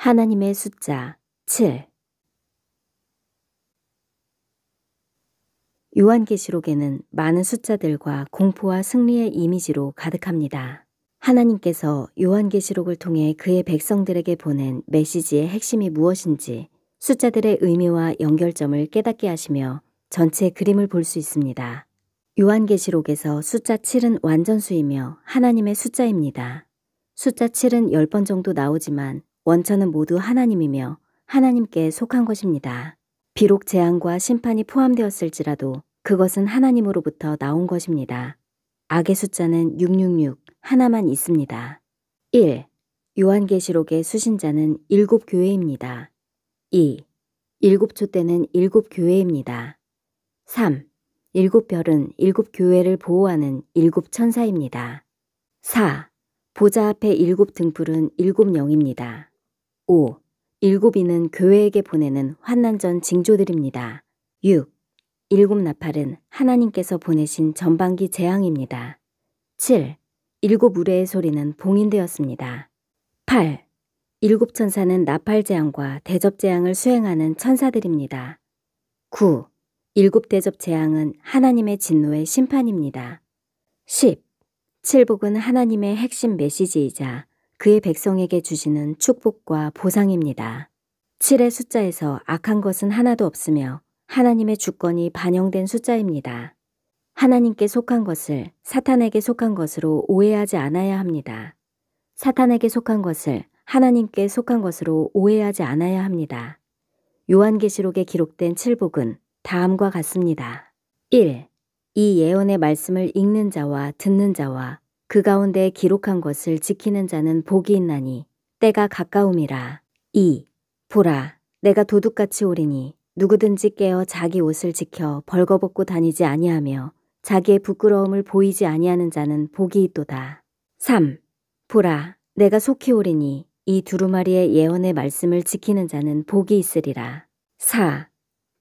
하나님의 숫자 7. 요한계시록에는 많은 숫자들과 공포와 승리의 이미지로 가득합니다. 하나님께서 요한계시록을 통해 그의 백성들에게 보낸 메시지의 핵심이 무엇인지 숫자들의 의미와 연결점을 깨닫게 하시며 전체 그림을 볼 수 있습니다. 요한계시록에서 숫자 7은 완전수이며 하나님의 숫자입니다. 숫자 7은 10번 정도 나오지만 원천은 모두 하나님이며 하나님께 속한 것입니다. 비록 재앙과 심판이 포함되었을지라도 그것은 하나님으로부터 나온 것입니다. 악의 숫자는 666, 하나만 있습니다. 1. 요한계시록의 수신자는 7교회입니다. 2. 7촛대는 7교회입니다. 3. 7별은 7교회를 보호하는 7천사입니다. 4. 보좌 앞에 7등불은 7영입니다. 5. 7인은 교회에게 보내는 환난전 징조들입니다. 6. 7나팔은 하나님께서 보내신 전반기 재앙입니다. 7. 7우레의 소리는 봉인되었습니다. 8. 7천사는 나팔 재앙과 대접 재앙을 수행하는 천사들입니다. 9. 7대접 재앙은 하나님의 진노의 심판입니다. 10. 칠복은 하나님의 핵심 메시지이자 그의 백성에게 주시는 축복과 보상입니다. 7의 숫자에서 악한 것은 하나도 없으며 하나님의 주권이 반영된 숫자입니다. 하나님께 속한 것을 사탄에게 속한 것으로 오해하지 않아야 합니다. 사탄에게 속한 것을 하나님께 속한 것으로 오해하지 않아야 합니다. 요한계시록에 기록된 칠복은 다음과 같습니다. 1. 이 예언의 말씀을 읽는 자와 듣는 자와 그 가운데 기록한 것을 지키는 자는 복이 있나니 때가 가까움이라. 2. 보라, 내가 도둑같이 오리니 누구든지 깨어 자기 옷을 지켜 벌거벗고 다니지 아니하며 자기의 부끄러움을 보이지 아니하는 자는 복이 있도다. 3. 보라, 내가 속히 오리니 이 두루마리의 예언의 말씀을 지키는 자는 복이 있으리라. 4.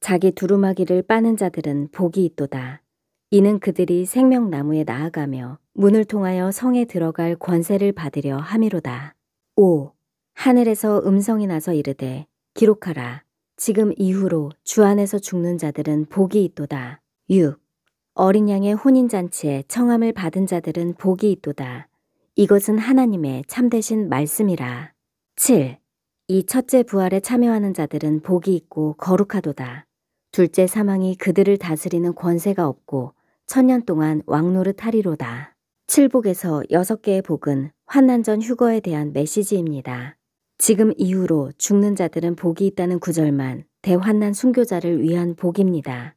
자기 두루마기를 빠는 자들은 복이 있도다. 이는 그들이 생명나무에 나아가며 문을 통하여 성에 들어갈 권세를 받으려 함이로다. 5. 하늘에서 음성이 나서 이르되 기록하라. 지금 이후로 주 안에서 죽는 자들은 복이 있도다. 6. 어린 양의 혼인잔치에 청함을 받은 자들은 복이 있도다. 이것은 하나님의 참되신 말씀이라. 7. 이 첫째 부활에 참여하는 자들은 복이 있고 거룩하도다. 둘째 사망이 그들을 다스리는 권세가 없고 1000년 동안 왕노릇 하리로다. 칠복에서 6개의 복은 환난전 휴거에 대한 메시지입니다. 지금 이후로 죽는 자들은 복이 있다는 구절만 대환난 순교자를 위한 복입니다.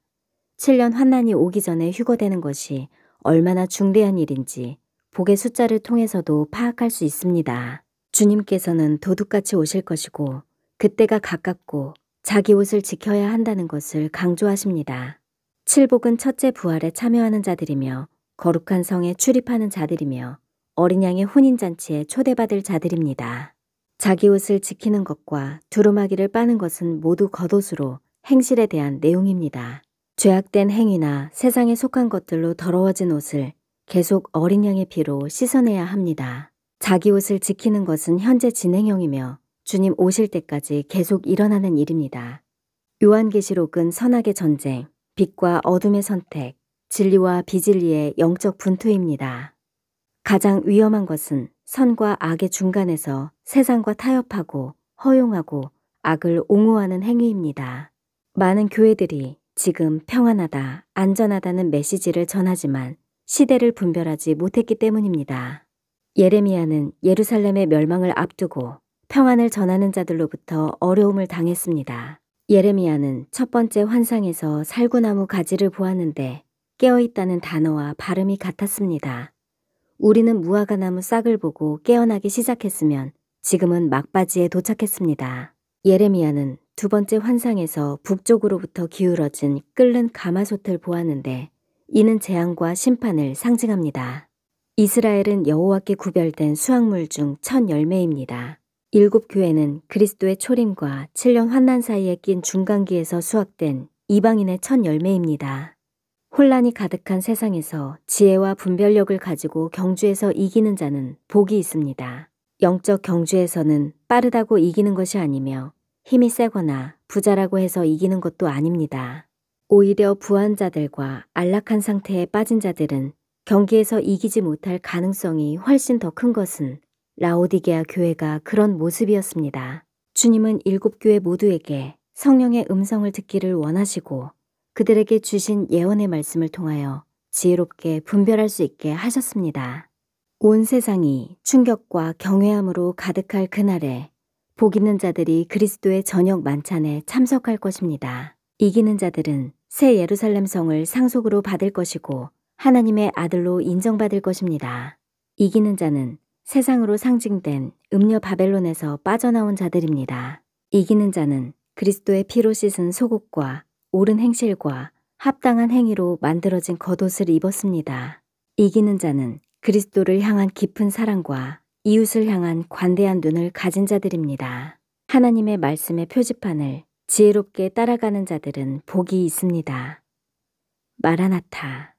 7년 환난이 오기 전에 휴거되는 것이 얼마나 중대한 일인지 복의 숫자를 통해서도 파악할 수 있습니다. 주님께서는 도둑같이 오실 것이고 그때가 가깝고 자기 옷을 지켜야 한다는 것을 강조하십니다. 칠복은 첫째 부활에 참여하는 자들이며 거룩한 성에 출입하는 자들이며 어린 양의 혼인잔치에 초대받을 자들입니다. 자기 옷을 지키는 것과 두루마기를 빠는 것은 모두 겉옷으로 행실에 대한 내용입니다. 죄악된 행위나 세상에 속한 것들로 더러워진 옷을 계속 어린 양의 피로 씻어내야 합니다. 자기 옷을 지키는 것은 현재 진행형이며 주님 오실 때까지 계속 일어나는 일입니다. 요한계시록은 선악의 전쟁, 빛과 어둠의 선택, 진리와 비진리의 영적 분투입니다. 가장 위험한 것은 선과 악의 중간에서 세상과 타협하고 허용하고 악을 옹호하는 행위입니다. 많은 교회들이 지금 평안하다, 안전하다는 메시지를 전하지만 시대를 분별하지 못했기 때문입니다. 예레미야는 예루살렘의 멸망을 앞두고 평안을 전하는 자들로부터 어려움을 당했습니다. 예레미야는 첫 번째 환상에서 살구나무 가지를 보았는데 깨어있다는 단어와 발음이 같았습니다. 우리는 무화과나무 싹을 보고 깨어나기 시작했으면 지금은 막바지에 도착했습니다. 예레미야는 두 번째 환상에서 북쪽으로부터 기울어진 끓는 가마솥을 보았는데 이는 재앙과 심판을 상징합니다. 이스라엘은 여호와께 구별된 수확물 중 첫 열매입니다. 7교회는 그리스도의 초림과 7년 환난 사이에 낀 중간기에서 수확된 이방인의 첫 열매입니다. 혼란이 가득한 세상에서 지혜와 분별력을 가지고 경주에서 이기는 자는 복이 있습니다. 영적 경주에서는 빠르다고 이기는 것이 아니며 힘이 세거나 부자라고 해서 이기는 것도 아닙니다. 오히려 부한 자들과 안락한 상태에 빠진 자들은 경기에서 이기지 못할 가능성이 훨씬 더 큰 것은 라오디게아 교회가 그런 모습이었습니다. 주님은 7교회 모두에게 성령의 음성을 듣기를 원하시고 그들에게 주신 예언의 말씀을 통하여 지혜롭게 분별할 수 있게 하셨습니다. 온 세상이 충격과 경외함으로 가득할 그날에 복 있는 자들이 그리스도의 저녁 만찬에 참석할 것입니다. 이기는 자들은 새 예루살렘 성을 상속으로 받을 것이고 하나님의 아들로 인정받을 것입니다. 이기는 자는 세상으로 상징된 음녀 바벨론에서 빠져나온 자들입니다. 이기는 자는 그리스도의 피로 씻은 속옷과 옳은 행실과 합당한 행위로 만들어진 겉옷을 입었습니다. 이기는 자는 그리스도를 향한 깊은 사랑과 이웃을 향한 관대한 눈을 가진 자들입니다. 하나님의 말씀의 표지판을 지혜롭게 따라가는 자들은 복이 있습니다. 마라나타.